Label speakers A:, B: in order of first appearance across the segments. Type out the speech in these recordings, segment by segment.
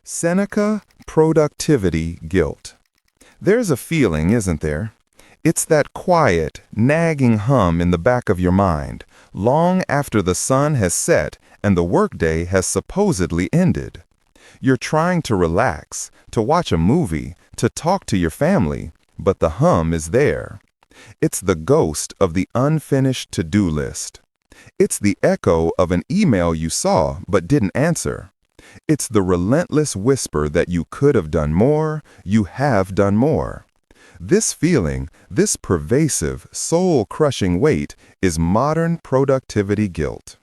A: Seneca, productivity guilt. There's a feeling, isn't there? It's that quiet, nagging hum in the back of your mind, long after the sun has set and the workday has supposedly ended. You're trying to relax, to watch a movie, to talk to your family, but the hum is there. It's the ghost of the unfinished to-do list. It's the echo of an email you saw but didn't answer. It's the relentless whisper that you could have done more, you have done more. This feeling, this pervasive, soul-crushing weight is modern productivity guilt.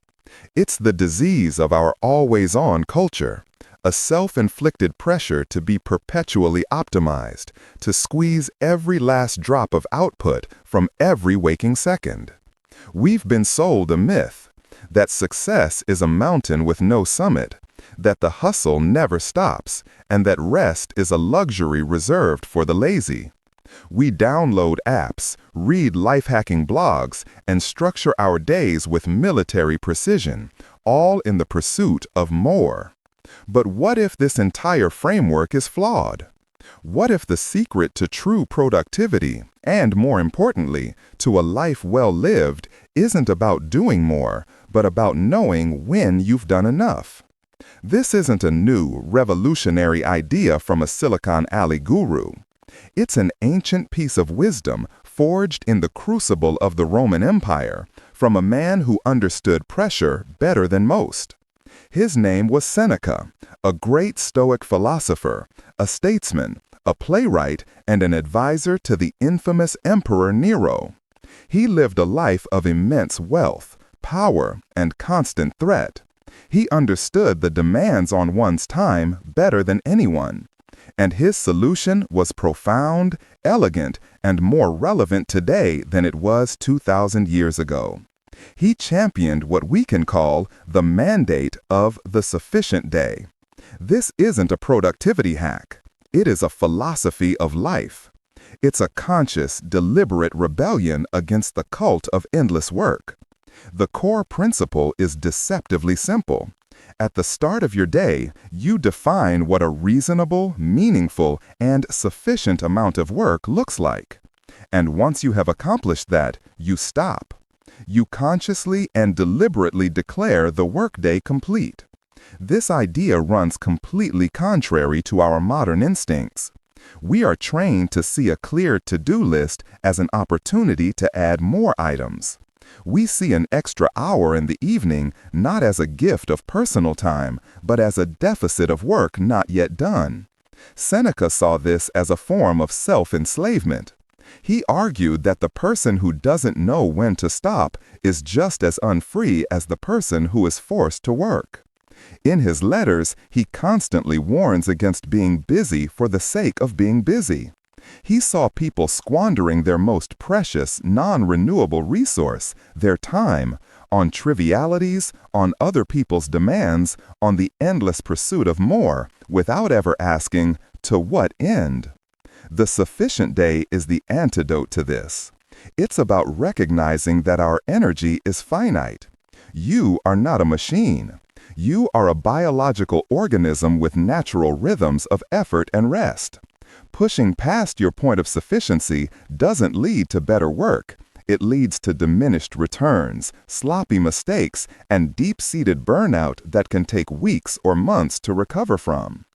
A: It's the disease of our always-on culture, a self-inflicted pressure to be perpetually optimized, to squeeze every last drop of output from every waking second. We've been sold a myth that success is a mountain with no summit, that the hustle never stops, and that rest is a luxury reserved for the lazy. We download apps, read life-hacking blogs, and structure our days with military precision, all in the pursuit of more. But what if this entire framework is flawed? What if the secret to true productivity, and more importantly, to a life well lived, isn't about doing more, but about knowing when you've done enough? This isn't a new, revolutionary idea from a Silicon Alley guru. It's an ancient piece of wisdom forged in the crucible of the Roman Empire from a man who understood pressure better than most. His name was Seneca, a great Stoic philosopher, a statesman, a playwright, and an advisor to the infamous Emperor Nero. He lived a life of immense wealth, power, and constant threat. He understood the demands on one's time better than anyone, and his solution was profound, elegant, and more relevant today than it was 2,000 years ago. He championed what we can call the mandate of the sufficient day. This isn't a productivity hack. It is a philosophy of life. It's a conscious, deliberate rebellion against the cult of endless work. The core principle is deceptively simple. At the start of your day, you define what a reasonable, meaningful, and sufficient amount of work looks like. And once you have accomplished that, you stop. You consciously and deliberately declare the workday complete. This idea runs completely contrary to our modern instincts. We are trained to see a clear to-do list as an opportunity to add more items. We see an extra hour in the evening not as a gift of personal time, but as a deficit of work not yet done. Seneca saw this as a form of self-enslavement. He argued that the person who doesn't know when to stop is just as unfree as the person who is forced to work. In his letters, he constantly warns against being busy for the sake of being busy. He saw people squandering their most precious, non-renewable resource, their time, on trivialities, on other people's demands, on the endless pursuit of more, without ever asking, to what end? The sufficient day is the antidote to this. It's about recognizing that our energy is finite. You are not a machine. You are a biological organism with natural rhythms of effort and rest. Pushing past your point of sufficiency doesn't lead to better work. It leads to diminished returns, sloppy mistakes, and deep-seated burnout that can take weeks or months to recover from.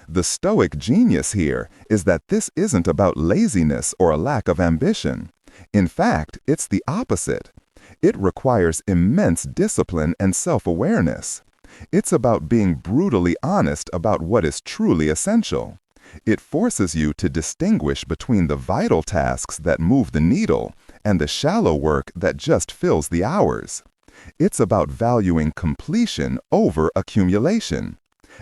A: The Stoic genius here is that this isn't about laziness or a lack of ambition. In fact, it's the opposite. It requires immense discipline and self-awareness. It's about being brutally honest about what is truly essential. It forces you to distinguish between the vital tasks that move the needle and the shallow work that just fills the hours. It's about valuing completion over accumulation.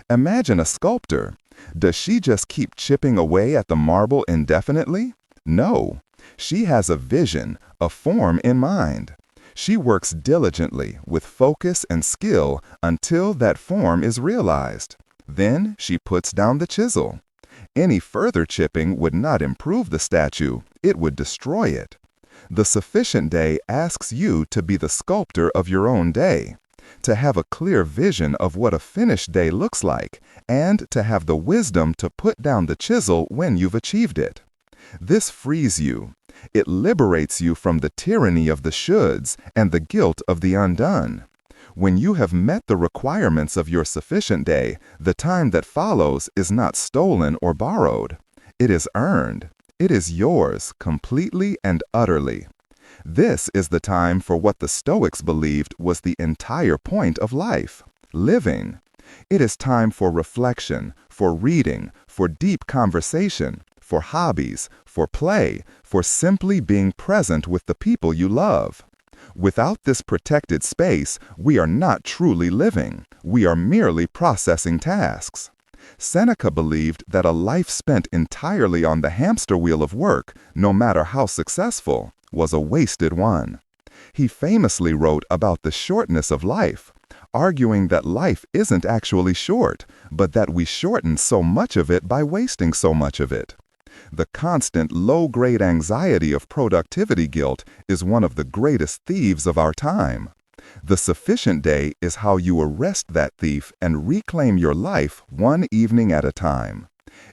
A: Imagine a sculptor. Does she just keep chipping away at the marble indefinitely? No. She has a vision, a form in mind. She works diligently, with focus and skill, until that form is realized. Then she puts down the chisel. Any further chipping would not improve the statue, it would destroy it. The sufficient day asks you to be the sculptor of your own day. to have a clear vision of what a finished day looks like, and to have the wisdom to put down the chisel when you've achieved it. This frees you. It liberates you from the tyranny of the shoulds and the guilt of the undone. When you have met the requirements of your sufficient day, the time that follows is not stolen or borrowed. It is earned. It is yours, completely and utterly. This is the time for what the Stoics believed was the entire point of life, living. It is time for reflection, for reading, for deep conversation, for hobbies, for play, for simply being present with the people you love. Without this protected space, we are not truly living. We are merely processing tasks. Seneca believed that a life spent entirely on the hamster wheel of work, no matter how successful, was a wasted one. He famously wrote about the shortness of life, arguing that life isn't actually short, but that we shorten so much of it by wasting so much of it. The constant low-grade anxiety of productivity guilt is one of the greatest thieves of our time. The sufficient day is how you arrest that thief and reclaim your life one evening at a time.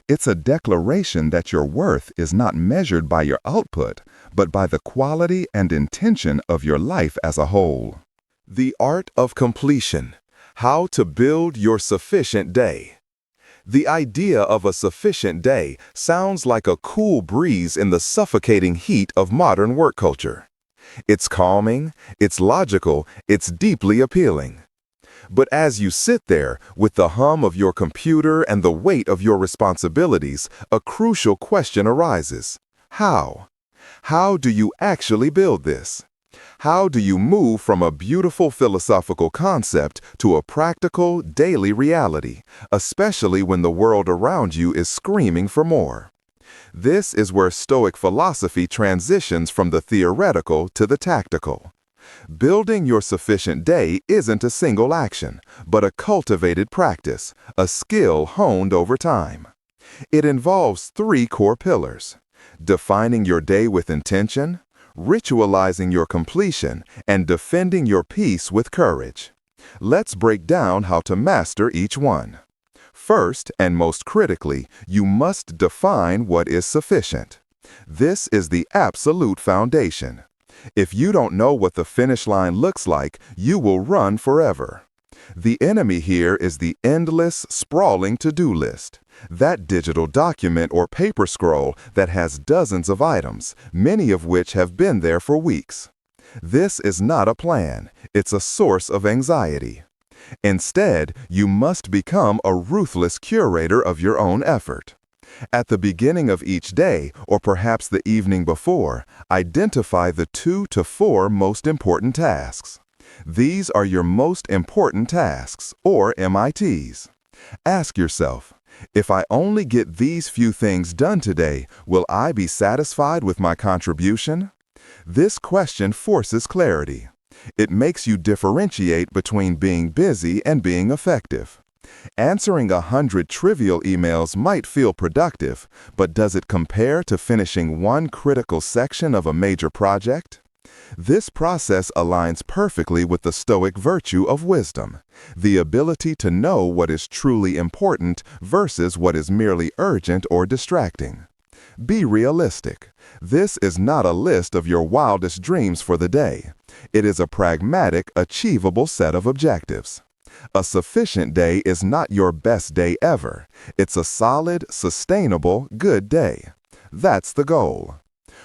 A: It's a declaration that your worth is not measured by your output, but by the quality and intention of your life as a whole. The art of completion. How to build your sufficient day. The idea of a sufficient day sounds like a cool breeze in the suffocating heat of modern work culture. It's calming, it's logical, it's deeply appealing. But as you sit there with the hum of your computer and the weight of your responsibilities, a crucial question arises. How? How do you actually build this? How do you move from a beautiful philosophical concept to a practical, daily reality, especially when the world around you is screaming for more? This is where Stoic philosophy transitions from the theoretical to the tactical. Building your sufficient day isn't a single action, but a cultivated practice, a skill honed over time. It involves three core pillars: defining your day with intention, ritualizing your completion, and defending your peace with courage. Let's break down how to master each one. First, and most critically, you must define what is sufficient. This is the absolute foundation. If you don't know what the finish line looks like, you will run forever. The enemy here is the endless, sprawling to-do list. That digital document or paper scroll that has dozens of items, many of which have been there for weeks. This is not a plan. It's a source of anxiety. Instead, you must become a ruthless curator of your own effort. At the beginning of each day, or perhaps the evening before, identify the 2 to 4 most important tasks. These are your most important tasks, or MITs. Ask yourself, if I only get these few things done today, will I be satisfied with my contribution? This question forces clarity. It makes you differentiate between being busy and being effective. Answering 100 trivial emails might feel productive, but does it compare to finishing one critical section of a major project? This process aligns perfectly with the Stoic virtue of wisdom, the ability to know what is truly important versus what is merely urgent or distracting. Be realistic. This is not a list of your wildest dreams for the day. It is a pragmatic, achievable set of objectives. A sufficient day is not your best day ever. It's a solid, sustainable, good day. That's the goal.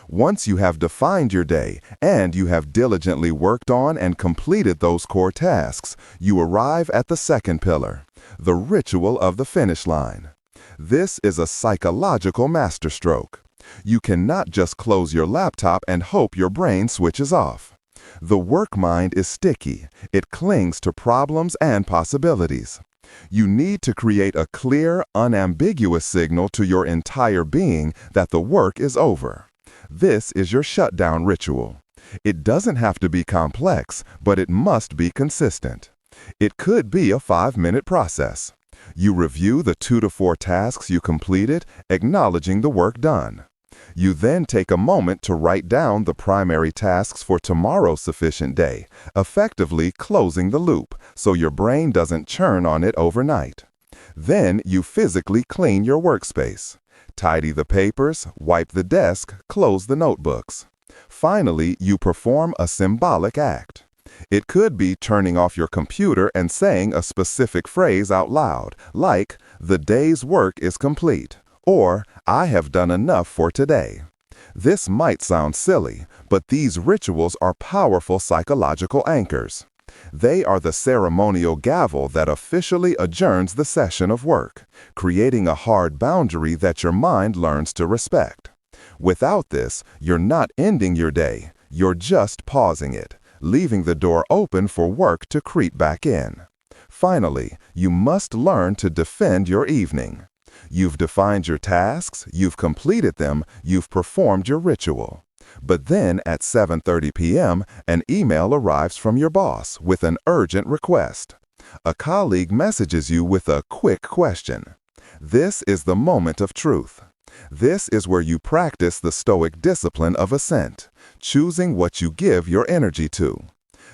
A: Once you have defined your day and you have diligently worked on and completed those core tasks, you arrive at the second pillar, the ritual of the finish line. This is a psychological masterstroke. You cannot just close your laptop and hope your brain switches off. The work mind is sticky. It clings to problems and possibilities. You need to create a clear, unambiguous signal to your entire being that the work is over. This is your shutdown ritual. It doesn't have to be complex, but it must be consistent. It could be a 5-minute process. You review the 2 to 4 tasks you completed, acknowledging the work done. You then take a moment to write down the primary tasks for tomorrow's sufficient day, effectively closing the loop so your brain doesn't churn on it overnight. Then you physically clean your workspace. Tidy the papers, wipe the desk, close the notebooks. Finally, you perform a symbolic act. It could be turning off your computer and saying a specific phrase out loud, like, "The day's work is complete," or "I have done enough for today." This might sound silly, but these rituals are powerful psychological anchors. They are the ceremonial gavel that officially adjourns the session of work, creating a hard boundary that your mind learns to respect. Without this, you're not ending your day, you're just pausing it, leaving the door open for work to creep back in. Finally, you must learn to defend your evening. You've defined your tasks, you've completed them, you've performed your ritual. But then at 7:30 p.m., an email arrives from your boss with an urgent request. A colleague messages you with a quick question. This is the moment of truth. This is where you practice the Stoic discipline of assent, choosing what you give your energy to.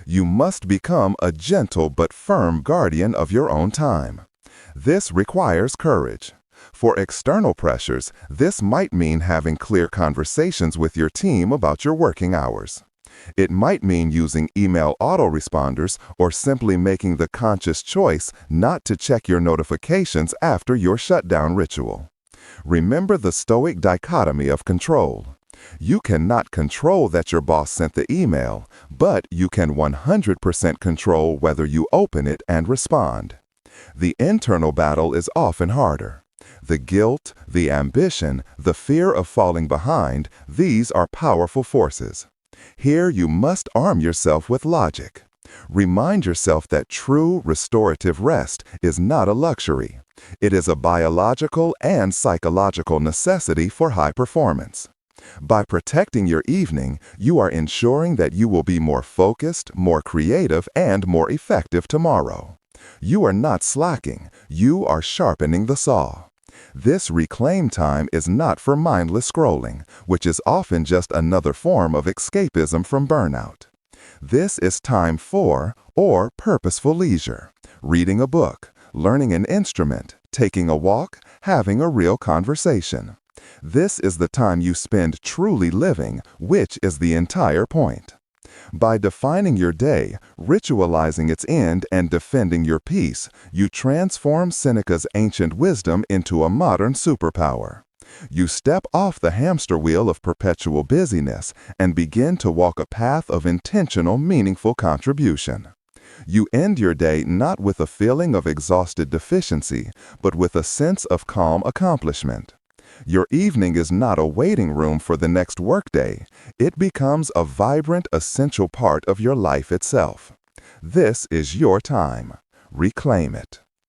A: You must become a gentle but firm guardian of your own time. This requires courage. For external pressures, this might mean having clear conversations with your team about your working hours. It might mean using email autoresponders or simply making the conscious choice not to check your notifications after your shutdown ritual. Remember the Stoic dichotomy of control. You cannot control that your boss sent the email, but you can 100% control whether you open it and respond. The internal battle is often harder. The guilt, the ambition, the fear of falling behind, these are powerful forces. Here you must arm yourself with logic. Remind yourself that true restorative rest is not a luxury. It is a biological and psychological necessity for high performance. By protecting your evening, you are ensuring that you will be more focused, more creative, and more effective tomorrow. You are not slacking, you are sharpening the saw. This reclaimed time is not for mindless scrolling, which is often just another form of escapism from burnout. This is time for, or purposeful leisure, reading a book, learning an instrument, taking a walk, having a real conversation. This is the time you spend truly living, which is the entire point. By defining your day, ritualizing its end, and defending your peace, you transform Seneca's ancient wisdom into a modern superpower. You step off the hamster wheel of perpetual busyness and begin to walk a path of intentional, meaningful contribution. You end your day not with a feeling of exhausted deficiency, but with a sense of calm accomplishment. Your evening is not a waiting room for the next workday. It becomes a vibrant, essential part of your life itself. This is your time. Reclaim it.